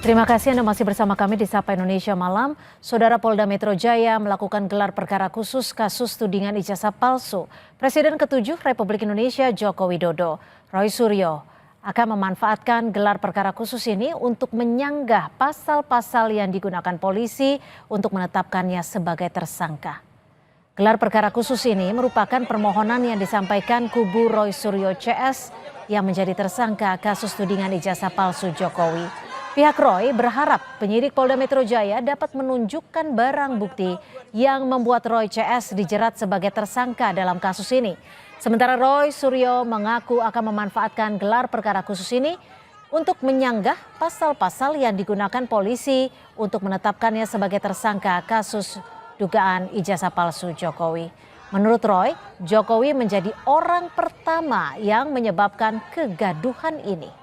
Terima kasih Anda masih bersama kami di Sapa Indonesia Malam. Saudara Polda Metro Jaya melakukan gelar perkara khusus kasus tudingan ijazah palsu. Presiden ke-7 Republik Indonesia Joko Widodo, Roy Suryo, akan memanfaatkan gelar perkara khusus ini untuk menyanggah pasal-pasal yang digunakan polisi untuk menetapkannya sebagai tersangka. Gelar perkara khusus ini merupakan permohonan yang disampaikan kubu Roy Suryo CS yang menjadi tersangka kasus tudingan ijazah palsu Jokowi. Pihak Roy berharap penyidik Polda Metro Jaya dapat menunjukkan barang bukti yang membuat Roy CS dijerat sebagai tersangka dalam kasus ini. Sementara Roy Suryo mengaku akan memanfaatkan gelar perkara khusus ini untuk menyanggah pasal-pasal yang digunakan polisi untuk menetapkannya sebagai tersangka kasus dugaan ijazah palsu Jokowi. Menurut Roy, Jokowi menjadi orang pertama yang menyebabkan kegaduhan ini.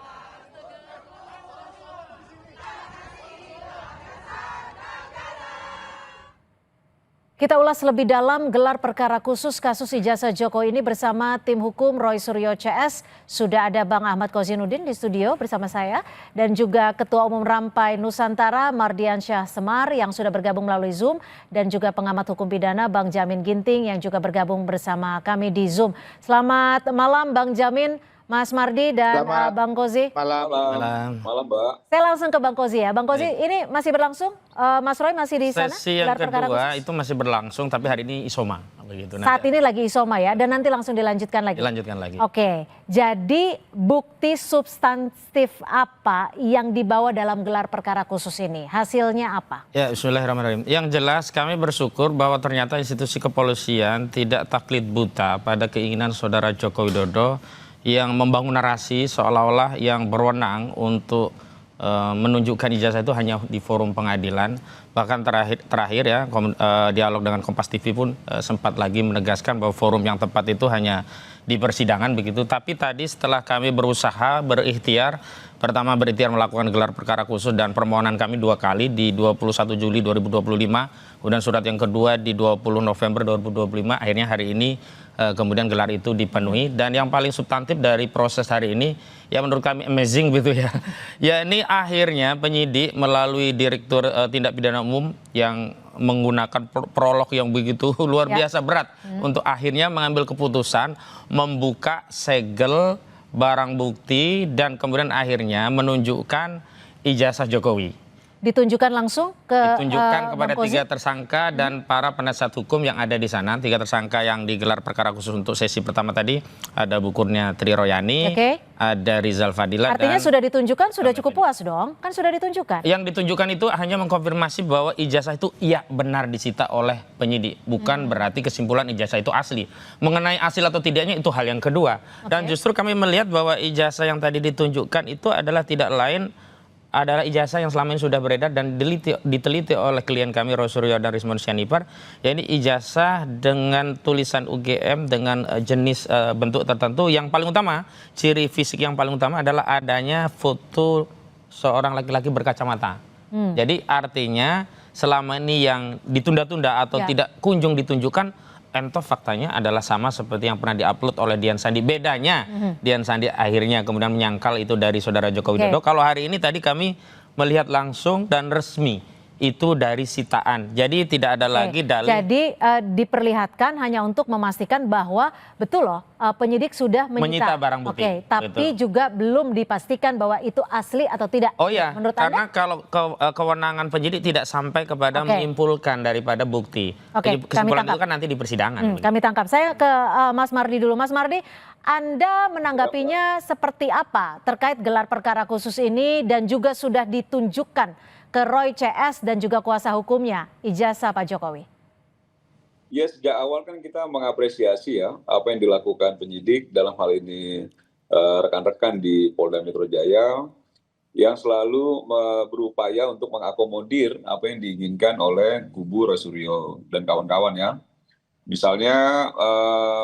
Kita ulas lebih dalam gelar perkara khusus kasus ijazah Jokowi ini bersama tim hukum Roy Suryo CS. Sudah ada Bang Ahmad Kozinudin di studio bersama saya dan juga Ketua Umum Rampai Nusantara Mardiansyah Semar yang sudah bergabung melalui Zoom dan juga pengamat hukum pidana Bang Jamin Ginting yang juga bergabung bersama kami di Zoom. Selamat malam Bang Jamin, Mas Mardi dan Bang Kozi. Malam, Mbak. Saya langsung ke Bang Kozi ya. Bang Kozi, ini masih berlangsung? Mas Roy masih di sana? Sesi yang kedua itu masih berlangsung, tapi hari ini isoma. Begitu, saat ini lagi isoma ya, dan nanti langsung dilanjutkan lagi? Dilanjutkan lagi. Oke, jadi bukti substantif apa yang dibawa dalam gelar perkara khusus ini? Hasilnya apa? Ya, bismillahirrahmanirrahim. Yang jelas kami bersyukur bahwa ternyata institusi kepolisian tidak taklid buta pada keinginan saudara Joko Widodo yang membangun narasi seolah-olah yang berwenang untuk menunjukkan ijazah itu hanya di forum pengadilan. Bahkan terakhir ya dialog dengan Kompas TV pun sempat lagi menegaskan bahwa forum yang tepat itu hanya di persidangan begitu. Tapi tadi setelah kami berusaha berikhtiar, pertama berikhtiar melakukan gelar perkara khusus dan permohonan kami 2 kali di 21 Juli 2025, kemudian surat yang kedua di 20 November 2025, akhirnya hari ini kemudian gelar itu dipenuhi. Dan yang paling substantif dari proses hari ini ya menurut kami amazing gitu ya. Ya ini akhirnya penyidik melalui Direktur Tindak Pidana Umum yang menggunakan prolog yang begitu luar biasa berat untuk akhirnya mengambil keputusan membuka segel barang bukti dan kemudian akhirnya menunjukkan ijazah Jokowi. Ditunjukkan langsung ditunjukkan kepada 3 tersangka dan para penasihat hukum yang ada di sana. 3 tersangka yang digelar perkara khusus untuk sesi pertama tadi ada Bu Kurnia Triroyani, ada Rizal Fadila. Artinya dan sudah ditunjukkan, sudah cukup puas dong? Kan sudah ditunjukkan. Yang ditunjukkan itu hanya mengkonfirmasi bahwa ijazah itu iya benar disita oleh penyidik. Bukan berarti kesimpulan ijazah itu asli. Mengenai asli atau tidaknya itu hal yang kedua. Dan justru kami melihat bahwa ijazah yang tadi ditunjukkan itu adalah tidak lain adalah ijazah yang selama ini sudah beredar dan diteliti oleh klien kami Roy Suryo dan Rismon Sianipar. Ya ini ijazah dengan tulisan UGM dengan jenis bentuk tertentu. Yang paling utama, ciri fisik yang paling utama adalah adanya foto seorang laki-laki berkacamata. Jadi artinya selama ini yang ditunda-tunda atau tidak kunjung ditunjukkan, entoh faktanya adalah sama seperti yang pernah diupload oleh Dian Sandi. Bedanya Dian Sandi akhirnya kemudian menyangkal itu dari saudara Joko Widodo. Kalau hari ini tadi kami melihat langsung dan resmi itu dari sitaan. Jadi tidak ada lagi dalil. Jadi diperlihatkan hanya untuk memastikan bahwa betul loh penyidik sudah menyita barang bukti. Tapi juga belum dipastikan bahwa itu asli atau tidak. Oh iya, menurut karena Anda? Kalau kewenangan penyidik tidak sampai kepada menyimpulkan daripada bukti. Jadi kesimpulan itu kan nanti di persidangan. Kami tangkap. Saya ke Mas Mardi dulu. Mas Mardi, Anda menanggapinya seperti apa terkait gelar perkara khusus ini dan juga sudah ditunjukkan ke Roy CS dan juga kuasa hukumnya ijazah Pak Jokowi? Ya, sejak awal kan kita mengapresiasi ya apa yang dilakukan penyidik dalam hal ini rekan-rekan di Polda Metro Jaya yang selalu berupaya untuk mengakomodir apa yang diinginkan oleh kubu Roy Suryo dan kawan-kawan ya. Misalnya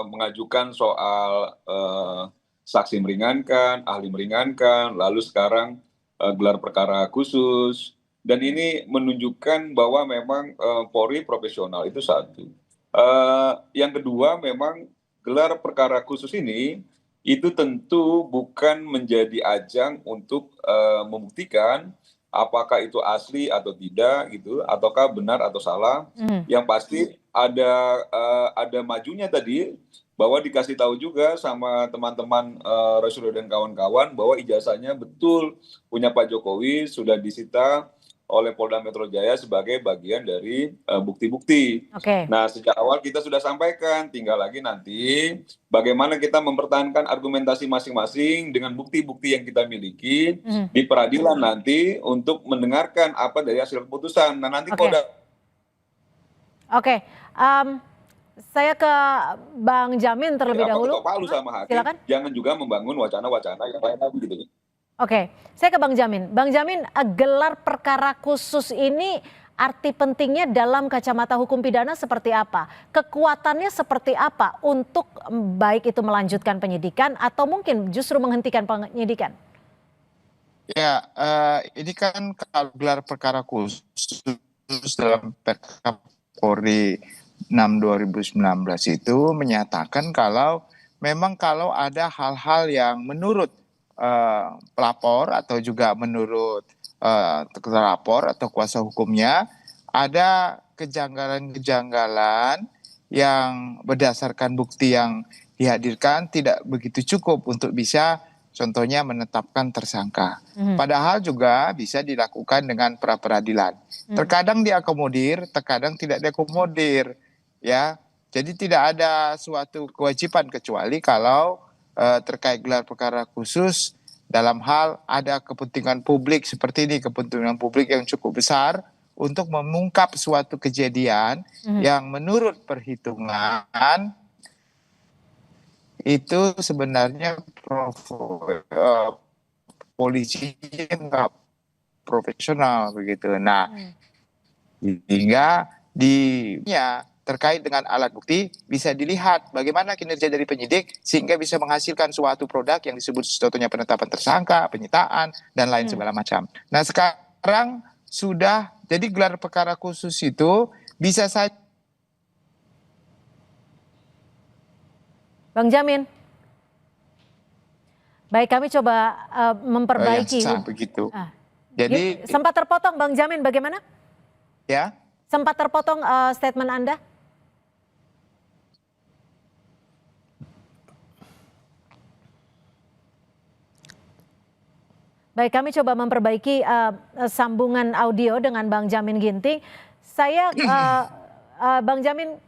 mengajukan soal saksi meringankan, ahli meringankan, lalu sekarang gelar perkara khusus. Dan ini menunjukkan bahwa memang Polri profesional itu satu. Yang kedua memang gelar perkara khusus ini itu tentu bukan menjadi ajang untuk membuktikan apakah itu asli atau tidak gitu, ataukah benar atau salah. Yang pasti ada majunya tadi bahwa dikasih tahu juga sama teman-teman Roy Suryo dan kawan-kawan bahwa ijazahnya betul punya Pak Jokowi sudah disita oleh Polda Metro Jaya sebagai bagian dari bukti-bukti. Oke. Nah, sejak awal kita sudah sampaikan, tinggal lagi nanti bagaimana kita mempertahankan argumentasi masing-masing dengan bukti-bukti yang kita miliki di peradilan nanti untuk mendengarkan apa dari hasil keputusan. Nah, nanti Oke. Polda Saya ke Bang Jamin terlebih dahulu. ketok palu sama hakim, Silakan. jangan juga membangun wacana-wacana yang lain lagi gitu. Oke, saya ke Bang Jamin. Bang Jamin, gelar perkara khusus ini arti pentingnya dalam kacamata hukum pidana seperti apa? Kekuatannya seperti apa untuk baik itu melanjutkan penyidikan atau mungkin justru menghentikan penyidikan? Ya, ini kan kalau gelar perkara khusus dalam Perkap Polri 6 2019 itu menyatakan kalau memang kalau ada hal-hal yang menurut pelapor atau juga menurut terlapor atau kuasa hukumnya ada kejanggalan-kejanggalan yang berdasarkan bukti yang dihadirkan tidak begitu cukup untuk bisa contohnya menetapkan tersangka. Padahal juga bisa dilakukan dengan pra-peradilan. Terkadang diakomodir, terkadang tidak diakomodir, ya. Jadi tidak ada suatu kewajiban kecuali kalau terkait gelar perkara khusus dalam hal ada kepentingan publik seperti ini, kepentingan publik yang cukup besar untuk mengungkap suatu kejadian yang menurut perhitungan itu sebenarnya polisi nggak profesional begitu. Nah, hingga terkait dengan alat bukti bisa dilihat bagaimana kinerja dari penyidik sehingga bisa menghasilkan suatu produk yang disebut contohnya penetapan tersangka, penyitaan dan lain segala macam. Nah, sekarang sudah jadi gelar perkara khusus itu bisa saja. Bang Jamin. Baik, kami coba memperbaiki. Begitu. Jadi sempat terpotong Bang Jamin, bagaimana? Ya. Sempat terpotong statement Anda? Baik, kami coba memperbaiki sambungan audio dengan Bang Jamin Ginting. Saya, Bang Jamin,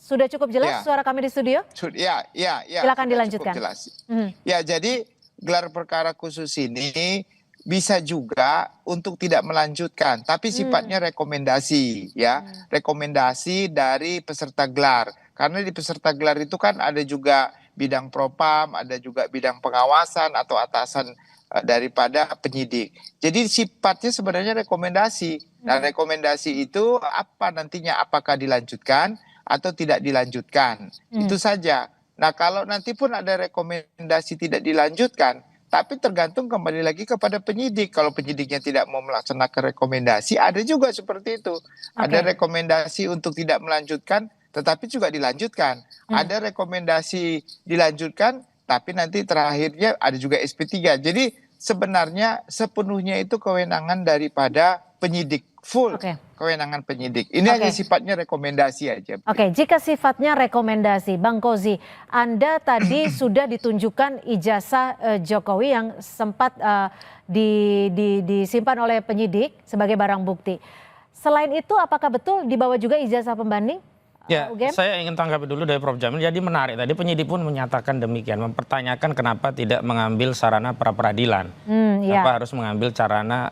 sudah cukup jelas suara kami di studio? Ya. Silakan dilanjutkan. Jelas. Ya, jadi gelar perkara khusus ini bisa juga untuk tidak melanjutkan, tapi sifatnya rekomendasi, ya, rekomendasi dari peserta gelar. Karena di peserta gelar itu kan ada juga bidang propam, ada juga bidang pengawasan atau atasan daripada penyidik. Jadi sifatnya sebenarnya rekomendasi. Dan rekomendasi itu apa nantinya, apakah dilanjutkan atau tidak dilanjutkan. Itu saja. Nah, kalau nanti pun ada rekomendasi tidak dilanjutkan, tapi tergantung kembali lagi kepada penyidik. Kalau penyidiknya tidak mau melaksanakan rekomendasi, ada juga seperti itu. Ada rekomendasi untuk tidak melanjutkan, tetapi juga dilanjutkan. Ada rekomendasi dilanjutkan, tapi nanti terakhirnya ada juga SP3. Jadi sebenarnya sepenuhnya itu kewenangan daripada penyidik. Full kewenangan penyidik. Ini hanya sifatnya rekomendasi aja. Oke, jika sifatnya rekomendasi, Bang Kozi, Anda tadi sudah ditunjukkan ijazah Jokowi yang sempat disimpan oleh penyidik sebagai barang bukti. Selain itu, apakah betul dibawa juga ijazah pembanding? Ya, saya ingin tanggapi dulu dari Prof. Jamil. Jadi menarik tadi penyidik pun menyatakan demikian, mempertanyakan kenapa tidak mengambil sarana pra-peradilan, kenapa harus mengambil sarana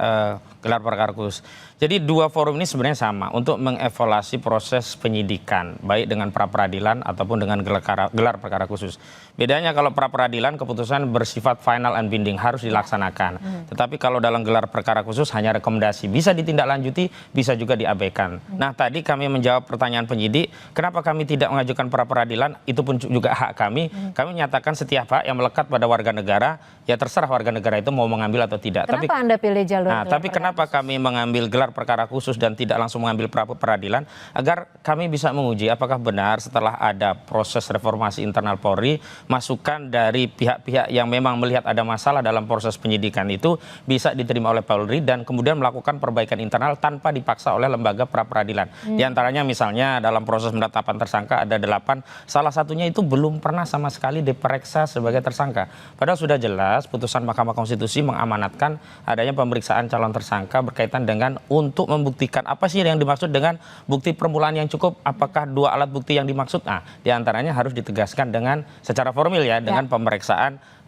gelar perkara khusus. Jadi dua forum ini sebenarnya sama untuk mengevaluasi proses penyidikan, baik dengan pra-peradilan ataupun dengan gelar perkara khusus. Bedanya kalau pra-peradilan keputusan bersifat final and binding, harus dilaksanakan. Tetapi kalau dalam gelar perkara khusus hanya rekomendasi, bisa ditindaklanjuti, bisa juga diabaikan. Nah, tadi kami menjawab pertanyaan penyidik, kenapa kami tidak mengajukan pra-peradilan, itu pun juga hak kami. Kami menyatakan setiap hak yang melekat pada warga negara, ya terserah warga negara itu mau mengambil atau tidak. Kenapa Anda pilih jalur? Nah, tapi kenapa kami mengambil gelar gelar perkara khusus dan tidak langsung mengambil pra peradilan, agar kami bisa menguji apakah benar setelah ada proses reformasi internal Polri, masukan dari pihak-pihak yang memang melihat ada masalah dalam proses penyidikan itu bisa diterima oleh Polri dan kemudian melakukan perbaikan internal tanpa dipaksa oleh lembaga pra peradilan. Di antaranya misalnya dalam proses penetapan tersangka ada 8, salah satunya itu belum pernah sama sekali diperiksa sebagai tersangka. Padahal sudah jelas putusan Mahkamah Konstitusi mengamanatkan adanya pemeriksaan calon tersangka berkaitan dengan untuk membuktikan apa sih yang dimaksud dengan bukti permulaan yang cukup, apakah 2 alat bukti yang dimaksud. Nah, diantaranya harus ditegaskan dengan secara formil ya, dengan pemeriksaan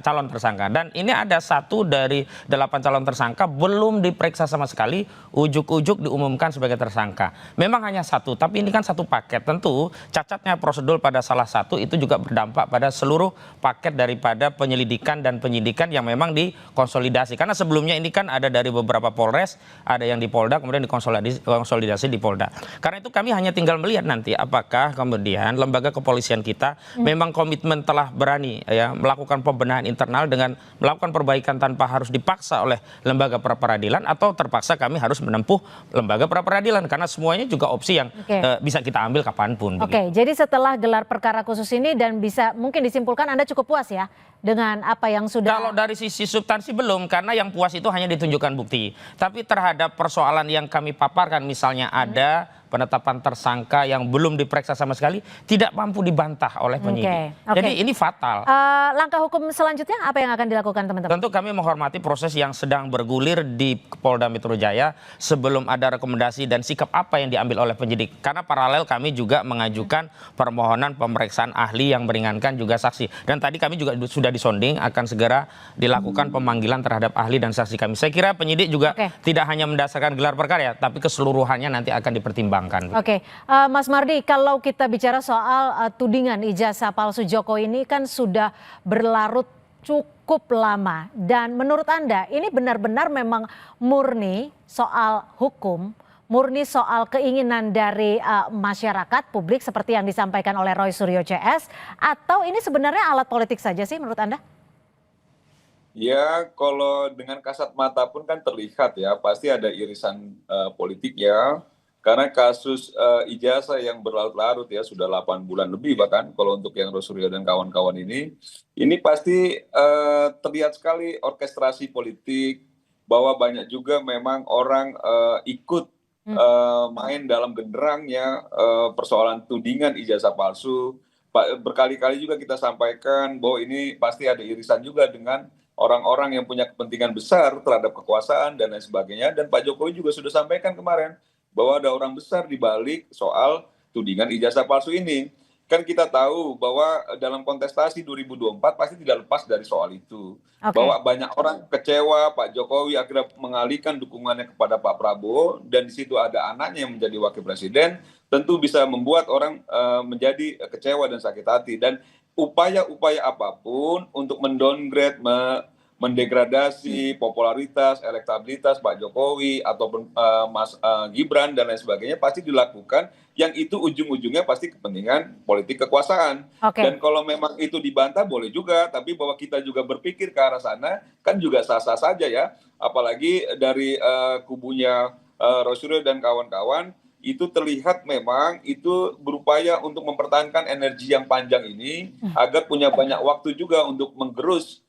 calon tersangka. Dan ini ada 1 dari 8 calon tersangka belum diperiksa sama sekali, ujuk-ujuk diumumkan sebagai tersangka. Memang hanya 1, tapi ini kan 1 paket. Tentu cacatnya prosedur pada salah satu itu juga berdampak pada seluruh paket daripada penyelidikan dan penyidikan yang memang dikonsolidasi. Karena sebelumnya ini kan ada dari beberapa Polres, ada yang di Polda, kemudian dikonsolidasi di Polda. Karena itu kami hanya tinggal melihat nanti apakah kemudian lembaga kepolisian kita memang komitmen telah berani ya melakukan pembenahan internal dengan melakukan perbaikan tanpa harus dipaksa oleh lembaga pra peradilan, atau terpaksa kami harus menempuh lembaga pra peradilan, karena semuanya juga opsi yang bisa kita ambil kapanpun. Oke, jadi setelah gelar perkara khusus ini dan bisa mungkin disimpulkan Anda cukup puas ya dengan apa yang sudah. Kalau dari sisi substansi belum, karena yang puas itu hanya ditunjukkan bukti. Tapi terhadap persoalan yang kami paparkan, misalnya ada penetapan tersangka yang belum diperiksa sama sekali, tidak mampu dibantah oleh penyidik. Jadi ini fatal. Langkah hukum selanjutnya apa yang akan dilakukan teman-teman? Tentu kami menghormati proses yang sedang bergulir di Polda Metro Jaya sebelum ada rekomendasi dan sikap apa yang diambil oleh penyidik. Karena paralel kami juga mengajukan permohonan pemeriksaan ahli yang meringankan juga saksi. Dan tadi kami juga sudah disonding akan segera dilakukan pemanggilan terhadap ahli dan saksi kami. Saya kira penyidik juga tidak hanya mendasarkan gelar perkara ya, tapi keseluruhannya nanti akan dipertimbangkan. Mas Mardi, kalau kita bicara soal tudingan ijazah palsu Jokowi ini kan sudah berlarut cukup lama, dan menurut Anda ini benar-benar memang murni soal hukum, murni soal keinginan dari masyarakat publik seperti yang disampaikan oleh Roy Suryo CS, atau ini sebenarnya alat politik saja sih menurut Anda? Ya, kalau dengan kasat mata pun kan terlihat ya, pasti ada irisan politik ya. Karena kasus ijazah yang berlarut-larut ya, sudah 8 bulan lebih bahkan kalau untuk yang Rosuryo dan kawan-kawan ini pasti terlihat sekali orkestrasi politik, bahwa banyak juga memang orang ikut main dalam genderangnya persoalan tudingan ijazah palsu. Berkali-kali juga kita sampaikan bahwa ini pasti ada irisan juga dengan orang-orang yang punya kepentingan besar terhadap kekuasaan dan lain sebagainya. Dan Pak Jokowi juga sudah sampaikan kemarin bahwa ada orang besar di balik soal tudingan ijazah palsu ini. Kan kita tahu bahwa dalam kontestasi 2024 pasti tidak lepas dari soal itu. Bahwa banyak orang kecewa Pak Jokowi akhirnya mengalihkan dukungannya kepada Pak Prabowo, dan di situ ada anaknya yang menjadi wakil presiden, tentu bisa membuat orang menjadi kecewa dan sakit hati. Dan upaya-upaya apapun untuk mendowngrade, mendegradasi popularitas, elektabilitas Pak Jokowi ataupun Mas Gibran dan lain sebagainya pasti dilakukan, yang itu ujung-ujungnya pasti kepentingan politik kekuasaan. Dan kalau memang itu dibantah boleh juga, tapi bahwa kita juga berpikir ke arah sana kan juga sah-sah saja ya. Apalagi dari kubunya Rosuryo dan kawan-kawan itu terlihat memang itu berupaya untuk mempertahankan energi yang panjang ini agar punya banyak waktu juga untuk menggerus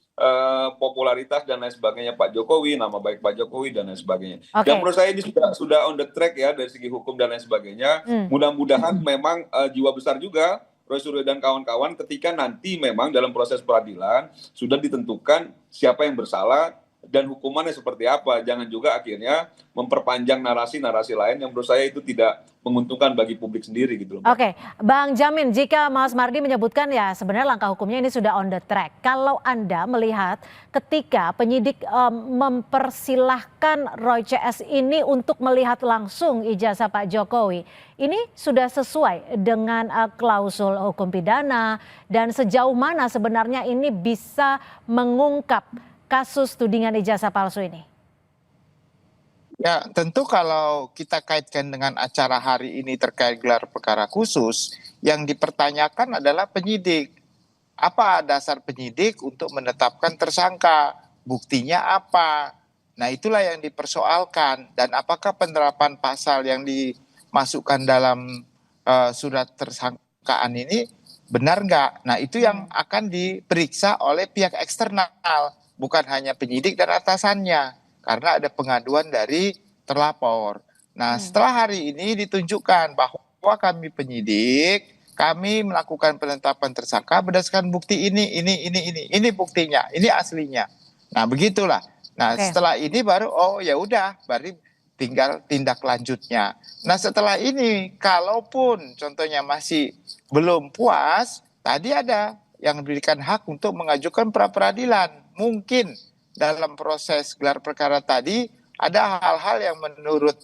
popularitas dan lain sebagainya Pak Jokowi, nama baik Pak Jokowi dan lain sebagainya. Yang menurut saya ini sudah on the track ya dari segi hukum dan lain sebagainya. Mudah-mudahan memang jiwa besar juga Roy Suryo dan kawan-kawan ketika nanti memang dalam proses peradilan sudah ditentukan siapa yang bersalah dan hukumannya seperti apa. Jangan juga akhirnya memperpanjang narasi-narasi lain yang menurut saya itu tidak menguntungkan bagi publik sendiri gitu loh. Bang Jamin, jika Mas Mardi menyebutkan ya sebenarnya langkah hukumnya ini sudah on the track. Kalau Anda melihat ketika penyidik mempersilahkan Roy CS ini untuk melihat langsung ijazah Pak Jokowi, ini sudah sesuai dengan klausul hukum pidana, dan sejauh mana sebenarnya ini bisa mengungkap kasus tudingan ijazah palsu ini? Ya, tentu kalau kita kaitkan dengan acara hari ini terkait gelar perkara khusus, yang dipertanyakan adalah penyidik. Apa dasar penyidik untuk menetapkan tersangka? Buktinya apa? Nah, itulah yang dipersoalkan. Dan apakah penerapan pasal yang dimasukkan dalam surat tersangkaan ini benar nggak? Nah, itu yang akan diperiksa oleh pihak eksternal, bukan hanya penyidik dan atasannya, karena ada pengaduan dari terlapor. Nah, setelah hari ini ditunjukkan bahwa kami penyidik, kami melakukan penetapan tersangka berdasarkan bukti ini buktinya, ini aslinya. Nah, begitulah. Nah, setelah ini baru ya udah, baru tinggal tindak lanjutnya. Nah, setelah ini kalaupun contohnya masih belum puas, tadi ada yang diberikan hak untuk mengajukan pra peradilan. Mungkin dalam proses gelar perkara tadi ada hal-hal yang menurut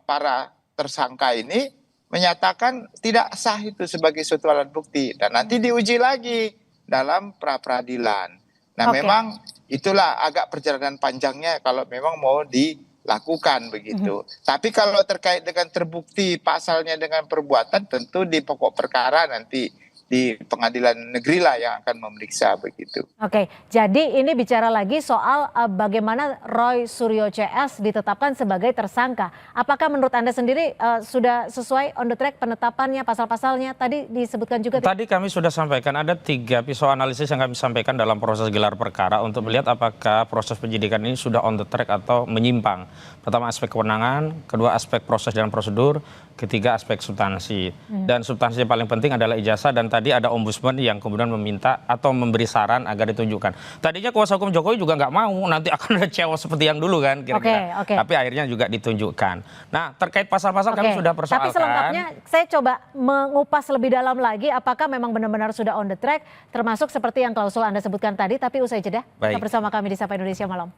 para tersangka ini menyatakan tidak sah itu sebagai suatu alat bukti, dan nanti diuji lagi dalam pra peradilan. Nah, memang itulah agak perjalanan panjangnya kalau memang mau dilakukan begitu. Tapi kalau terkait dengan terbukti pasalnya dengan perbuatan, tentu di pokok perkara nanti di pengadilan negeri lah yang akan memeriksa begitu. Oke, jadi ini bicara lagi soal bagaimana Roy Suryo CS ditetapkan sebagai tersangka. Apakah menurut Anda sendiri sudah sesuai on the track penetapannya, pasal-pasalnya? Tadi disebutkan juga. Tadi kami sudah sampaikan ada 3 pisau analisis yang kami sampaikan dalam proses gelar perkara untuk melihat apakah proses penyidikan ini sudah on the track atau menyimpang. Pertama aspek kewenangan, kedua aspek proses dan prosedur, ketiga aspek substansi. Dan substansi yang paling penting adalah ijazah, dan tadi ada ombudsman yang kemudian meminta atau memberi saran agar ditunjukkan. Tadinya kuasa hukum Jokowi juga nggak mau nanti akan ada cewek seperti yang dulu kan kira-kira. Tapi akhirnya juga ditunjukkan. Nah, terkait pasal-pasal kami sudah persoalkan. Tapi selengkapnya saya coba mengupas lebih dalam lagi apakah memang benar-benar sudah on the track, termasuk seperti yang klausul Anda sebutkan tadi, tapi usai jeda. Tetap bersama kami di Sapa Indonesia Malam.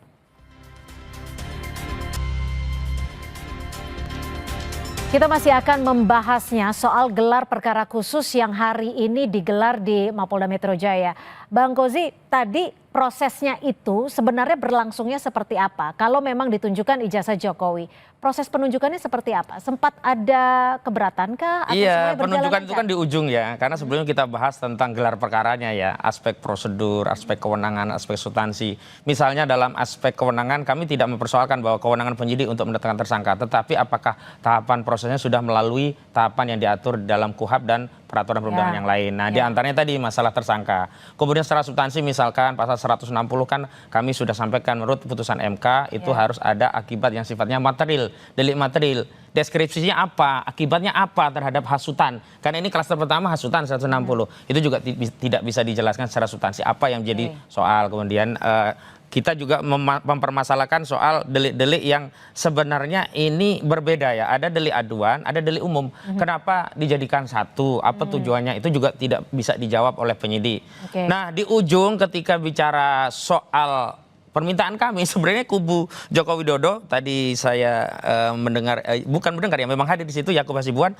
Kita masih akan membahasnya soal gelar perkara khusus yang hari ini digelar di Mapolda Metro Jaya. Bang Kozi, tadi prosesnya itu sebenarnya berlangsungnya seperti apa? Kalau memang ditunjukkan ijazah Jokowi, proses penunjukannya seperti apa? Sempat ada keberatan kah? Iya, penunjukan itu kan di ujung ya. Karena sebelumnya kita bahas tentang gelar perkaranya ya. Aspek prosedur, aspek kewenangan, aspek substansi. Misalnya dalam aspek kewenangan kami tidak mempersoalkan bahwa kewenangan penyidik untuk menetapkan tersangka. Tetapi apakah tahapan prosesnya sudah melalui tahapan yang diatur dalam KUHAP dan peraturan perundangan yang lain. Nah, diantaranya tadi masalah tersangka. Kemudian secara substansi misalkan pasal 160 kan kami sudah sampaikan menurut putusan MK itu harus ada akibat yang sifatnya material, delik material. Deskripsinya apa, akibatnya apa terhadap hasutan. Karena ini klaster pertama hasutan 160. Itu juga tidak bisa dijelaskan secara substansi apa yang menjadi soal. Kemudian kita juga mempermasalahkan soal delik-delik yang sebenarnya ini berbeda ya. Ada delik aduan, ada delik umum. Kenapa dijadikan satu? Apa tujuannya? Itu juga tidak bisa dijawab oleh penyidik. Nah, di ujung ketika bicara soal permintaan kami, sebenarnya kubu Joko Widodo tadi saya mendengar, bukan mendengar ya, memang hadir di situ Yakub Hasibuan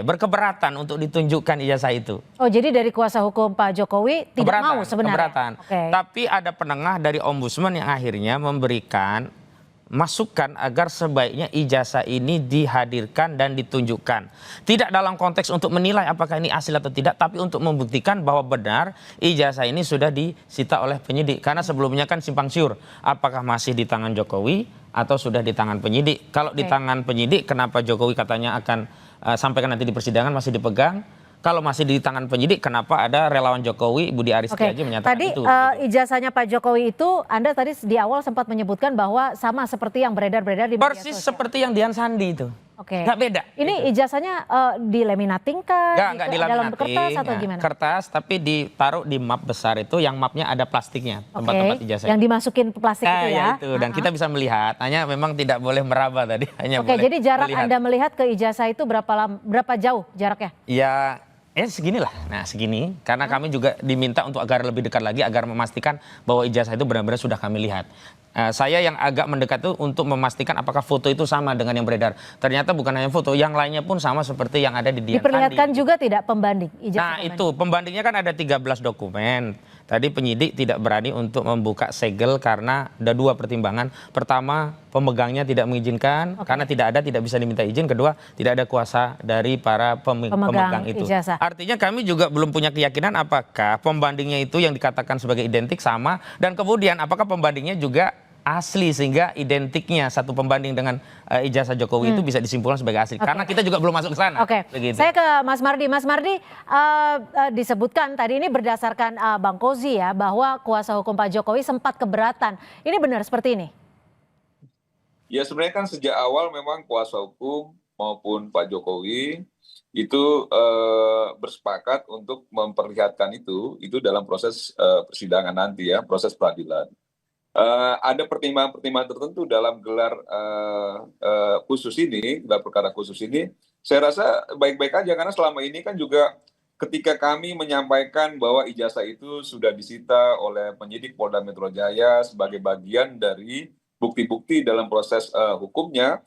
berkeberatan untuk ditunjukkan ijazah itu. Oh, jadi dari kuasa hukum Pak Jokowi tidak mau sebenarnya. Keberatan. Tapi ada penengah dari ombudsman yang akhirnya memberikan masukan agar sebaiknya ijazah ini dihadirkan dan ditunjukkan. Tidak dalam konteks untuk menilai apakah ini asli atau tidak, tapi untuk membuktikan bahwa benar ijazah ini sudah disita oleh penyidik. Karena sebelumnya kan simpang siur, apakah masih di tangan Jokowi atau sudah di tangan penyidik. Kalau di tangan penyidik, kenapa Jokowi katanya akan sampaikan nanti di persidangan masih dipegang? Kalau masih di tangan penyidik, kenapa ada relawan Jokowi, Budi Aris Setiaji menyatakan tadi, itu? Ijazahnya Pak Jokowi itu, Anda tadi di awal sempat menyebutkan bahwa sama seperti yang beredar-beredar di media sosial. Persis seperti yang Dian Sandi itu. Nggak beda. Ini ijazahnya dilaminating kah? Nggak dalam dilaminating. kertas atau gimana? Kertas, tapi ditaruh di map besar itu, yang mapnya ada plastiknya, tempat-tempat ijazah. Yang dimasukin plastik itu ya? Itu, dan kita bisa melihat, hanya memang tidak boleh meraba tadi. Hanya boleh jadi jarak melihat. Anda melihat ke ijazah itu berapa jauh jaraknya? Ya seginilah, nah segini, karena kami juga diminta untuk agar lebih dekat lagi, agar memastikan bahwa ijazah itu benar-benar sudah kami lihat. Saya yang agak mendekat itu untuk memastikan apakah foto itu sama dengan yang beredar. Ternyata bukan hanya foto, yang lainnya pun sama seperti yang ada di Dian Sandi. Diperlihatkan juga tidak pembanding? Nah itu, pembandingnya kan ada 13 dokumen. Tadi penyidik tidak berani untuk membuka segel karena ada 2 pertimbangan. Pertama, pemegangnya tidak mengizinkan, karena tidak bisa diminta izin. Kedua, tidak ada kuasa dari para pemegang itu. Ijazah. Artinya kami juga belum punya keyakinan apakah pembandingnya itu yang dikatakan sebagai identik sama, dan kemudian apakah pembandingnya juga asli sehingga identiknya satu pembanding dengan ijazah Jokowi itu bisa disimpulkan sebagai asli. Karena kita juga belum masuk ke sana. Oke, saya ke Mas Mardi. Mas Mardi, disebutkan tadi ini berdasarkan Bang Kozi ya, bahwa kuasa hukum Pak Jokowi sempat keberatan. Ini benar seperti ini? Ya sebenarnya kan sejak awal memang kuasa hukum maupun Pak Jokowi itu bersepakat untuk memperlihatkan itu dalam proses persidangan nanti ya, proses peradilan. Ada pertimbangan-pertimbangan tertentu dalam gelar khusus ini, gelar perkara khusus ini, saya rasa baik-baik aja karena selama ini kan juga ketika kami menyampaikan bahwa ijazah itu sudah disita oleh penyidik Polda Metro Jaya sebagai bagian dari bukti-bukti dalam proses hukumnya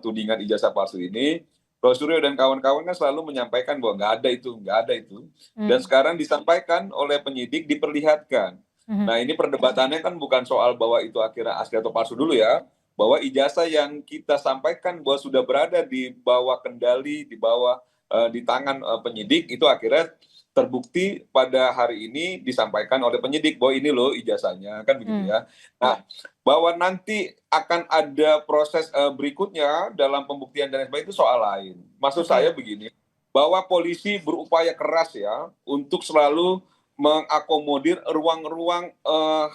tudingan ijazah palsu ini, Roy Suryo dan kawan-kawan kan selalu menyampaikan bahwa nggak ada itu. Dan sekarang disampaikan oleh penyidik, diperlihatkan. Nah ini perdebatannya kan bukan soal bahwa itu akhirnya asli atau palsu dulu ya, bahwa ijazah yang kita sampaikan bahwa sudah berada di bawah kendali, di tangan penyidik itu akhirnya terbukti pada hari ini disampaikan oleh penyidik bahwa ini loh ijazahnya kan begitu ya. Nah bahwa nanti akan ada proses berikutnya dalam pembuktian dan sebagainya itu soal lain. Maksud saya begini, bahwa polisi berupaya keras ya untuk selalu mengakomodir ruang-ruang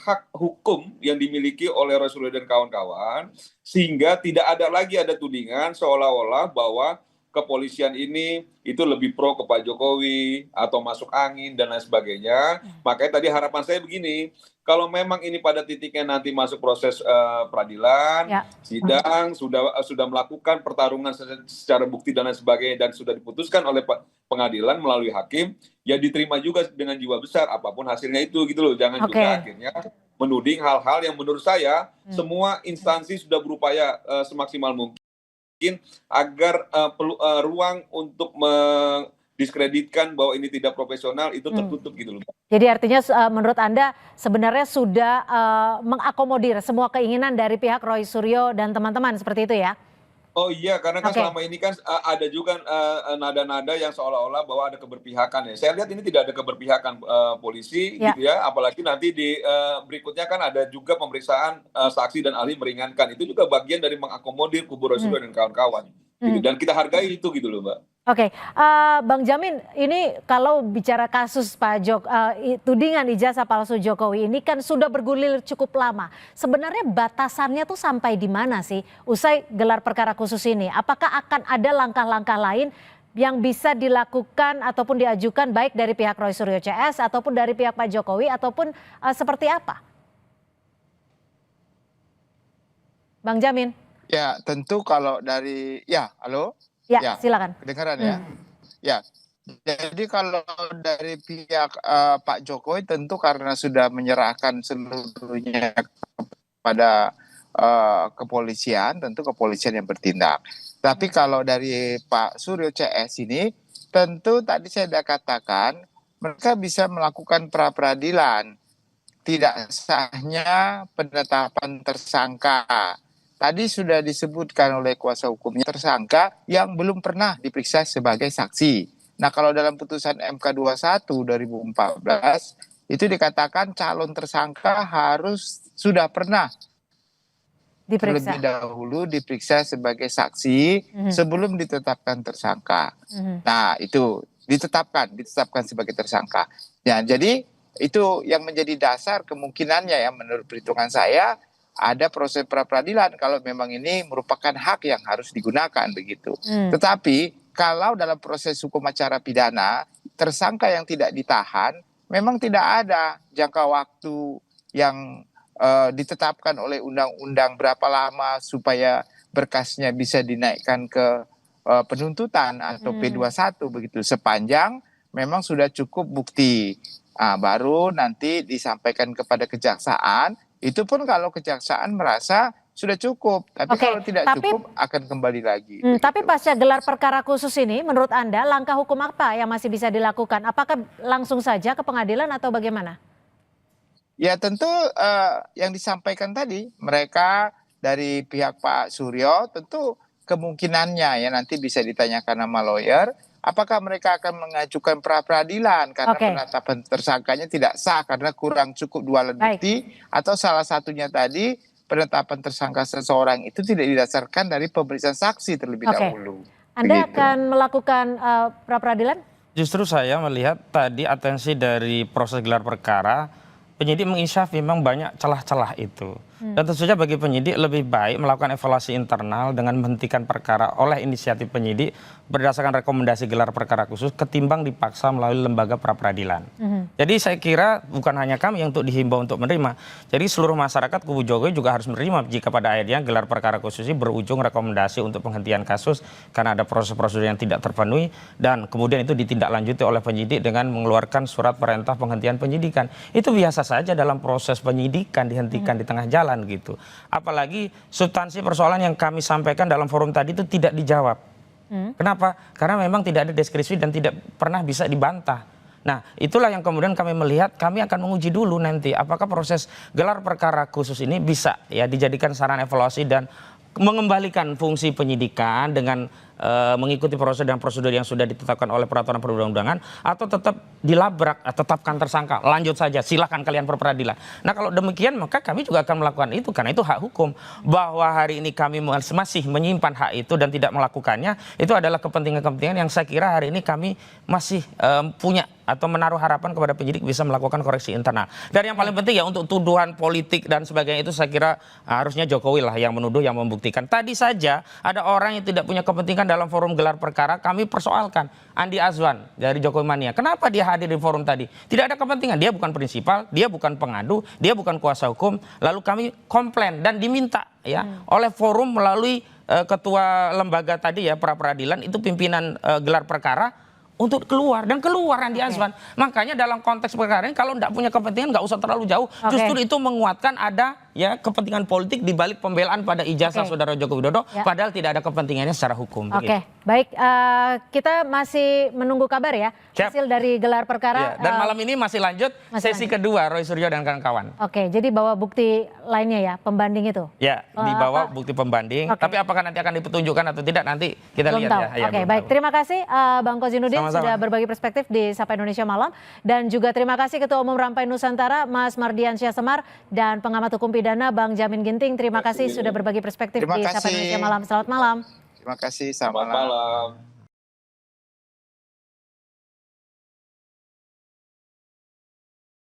hak hukum yang dimiliki oleh Roy Suryo dan kawan-kawan sehingga tidak ada lagi tudingan seolah-olah bahwa kepolisian ini itu lebih pro ke Pak Jokowi atau masuk angin dan lain sebagainya. Makanya tadi harapan saya begini, kalau memang ini pada titiknya nanti masuk proses peradilan, sidang, sudah melakukan pertarungan secara bukti dan lain sebagainya dan sudah diputuskan oleh pengadilan melalui hakim, ya diterima juga dengan jiwa besar apapun hasilnya itu gitu loh. Jangan juga akhirnya menuding hal-hal yang menurut saya semua instansi sudah berupaya semaksimal mungkin agar ruang untuk mendiskreditkan bahwa ini tidak profesional itu tertutup gitu loh. Jadi artinya menurut Anda sebenarnya sudah mengakomodir semua keinginan dari pihak Roy Suryo dan teman-teman seperti itu ya? Oh iya, karena kan selama ini kan ada juga nada-nada yang seolah-olah bahwa ada keberpihakan ya. Saya lihat ini tidak ada keberpihakan polisi gitu ya, apalagi nanti di berikutnya kan ada juga pemeriksaan saksi dan ahli meringankan. Itu juga bagian dari mengakomodir kubu Roy Suryo dan kawan-kawan. Gitu. Dan kita hargai itu gitu loh Mbak. Oke, Bang Jamin, ini kalau bicara kasus tudingan ijazah palsu Jokowi ini kan sudah bergulir cukup lama. Sebenarnya batasannya tuh sampai di mana sih usai gelar perkara khusus ini? Apakah akan ada langkah-langkah lain yang bisa dilakukan ataupun diajukan baik dari pihak Roy Suryo CS ataupun dari pihak Pak Jokowi ataupun seperti apa? Bang Jamin. Ya, tentu kalau dari halo? Ya, silakan. Kedengaran ya? Ya. Jadi kalau dari pihak Pak Jokowi tentu karena sudah menyerahkan seluruhnya kepada kepolisian, tentu kepolisian yang bertindak. Tapi kalau dari Pak Suryo CS ini, tentu tadi saya sudah katakan mereka bisa melakukan pra peradilan. Tidak sahnya penetapan tersangka. Tadi sudah disebutkan oleh kuasa hukumnya tersangka yang belum pernah diperiksa sebagai saksi. Nah kalau dalam putusan MK 21 2014 itu dikatakan calon tersangka harus sudah pernah terlebih dahulu diperiksa sebagai saksi sebelum ditetapkan tersangka. Nah itu ditetapkan sebagai tersangka. Ya, jadi itu yang menjadi dasar kemungkinannya ya menurut perhitungan saya ada proses pra peradilan kalau memang ini merupakan hak yang harus digunakan begitu. Tetapi kalau dalam proses hukum acara pidana tersangka yang tidak ditahan memang tidak ada jangka waktu yang ditetapkan oleh undang-undang berapa lama supaya berkasnya bisa dinaikkan ke penuntutan atau P21 begitu sepanjang memang sudah cukup bukti. Baru nanti disampaikan kepada kejaksaan. Itu pun kalau kejaksaan merasa sudah cukup, tapi kalau tidak cukup akan kembali lagi. Tapi pasca gelar perkara khusus ini, menurut Anda langkah hukum apa yang masih bisa dilakukan? Apakah langsung saja ke pengadilan atau bagaimana? Ya tentu yang disampaikan tadi, mereka dari pihak Pak Suryo tentu kemungkinannya ya nanti bisa ditanyakan sama lawyer. Apakah mereka akan mengajukan pra peradilan karena penetapan tersangkanya tidak sah karena kurang cukup dua alat bukti atau salah satunya tadi penetapan tersangka seseorang itu tidak didasarkan dari pemeriksaan saksi terlebih Oke. dahulu. Anda Begitu. akan melakukan pra-peradilan? Justru saya melihat tadi atensi dari proses gelar perkara, penyidik menginsafi memang banyak celah-celah itu. Dan tentu saja bagi penyidik lebih baik melakukan evaluasi internal dengan menghentikan perkara oleh inisiatif penyidik berdasarkan rekomendasi gelar perkara khusus ketimbang dipaksa melalui lembaga pra-peradilan. Jadi saya kira bukan hanya kami yang untuk dihimbau untuk menerima. Jadi seluruh masyarakat kubu Jokowi juga harus menerima jika pada akhirnya gelar perkara khusus ini berujung rekomendasi untuk penghentian kasus karena ada proses-prosedur yang tidak terpenuhi dan kemudian itu ditindaklanjuti oleh penyidik dengan mengeluarkan surat perintah penghentian penyidikan. Itu biasa saja dalam proses penyidikan dihentikan di tengah jalan gitu. Apalagi substansi persoalan yang kami sampaikan dalam forum tadi itu tidak dijawab. Kenapa? Karena memang tidak ada deskripsi dan tidak pernah bisa dibantah. Nah, itulah yang kemudian kami melihat, kami akan menguji dulu nanti apakah proses gelar perkara khusus ini bisa ya dijadikan saran evaluasi dan mengembalikan fungsi penyidikan dengan mengikuti proses dan prosedur yang sudah ditetapkan oleh peraturan perundang-undangan atau tetap dilabrak, tetapkan tersangka, lanjut saja, silahkan kalian peradilan. Nah kalau demikian maka kami juga akan melakukan itu karena itu hak hukum. Bahwa hari ini kami masih menyimpan hak itu dan tidak melakukannya, itu adalah kepentingan-kepentingan yang saya kira hari ini kami masih punya atau menaruh harapan kepada penyidik bisa melakukan koreksi internal. Dan yang paling penting ya untuk tuduhan politik dan sebagainya itu saya kira harusnya Jokowi lah yang menuduh, yang membuktikan. Tadi saja ada orang yang tidak punya kepentingan dalam forum gelar perkara, kami persoalkan. Andi Azwan dari Jokowi Mania. Kenapa dia hadir di forum tadi? Tidak ada kepentingan. Dia bukan prinsipal, dia bukan pengadu, dia bukan kuasa hukum. Lalu kami komplain dan diminta ya oleh forum melalui ketua lembaga tadi ya pra-peradilan itu pimpinan gelar perkara untuk keluar dan keluar Andi Azwan. Makanya dalam konteks perkara ini kalau tidak punya kepentingan nggak usah terlalu jauh. Justru itu menguatkan ada ya kepentingan politik di balik pembelaan pada ijazah saudara Joko Widodo, padahal tidak ada kepentingannya secara hukum. Oke, baik. Kita masih menunggu kabar ya hasil dari gelar perkara. Dan malam ini masih lanjut sesi kedua Roy Suryo dan kawan-kawan. Oke, jadi bawa bukti lainnya ya, pembanding itu? Ya, dibawa bukti pembanding. Tapi apakah nanti akan dipetunjukkan atau tidak nanti kita belum lihat tahu. ya. Oke, baik. Terima kasih Bang Kozinudin sudah berbagi perspektif di Sapa Indonesia Malam. Dan juga terima kasih Ketua Umum Rampai Nusantara Mas Mardiansyah Semar dan pengamat hukum pidana Bang Jamin Ginting. Terima kasih sudah berbagi perspektif di Sapa Indonesia Malam. Selamat malam. Terima kasih. Selamat malam.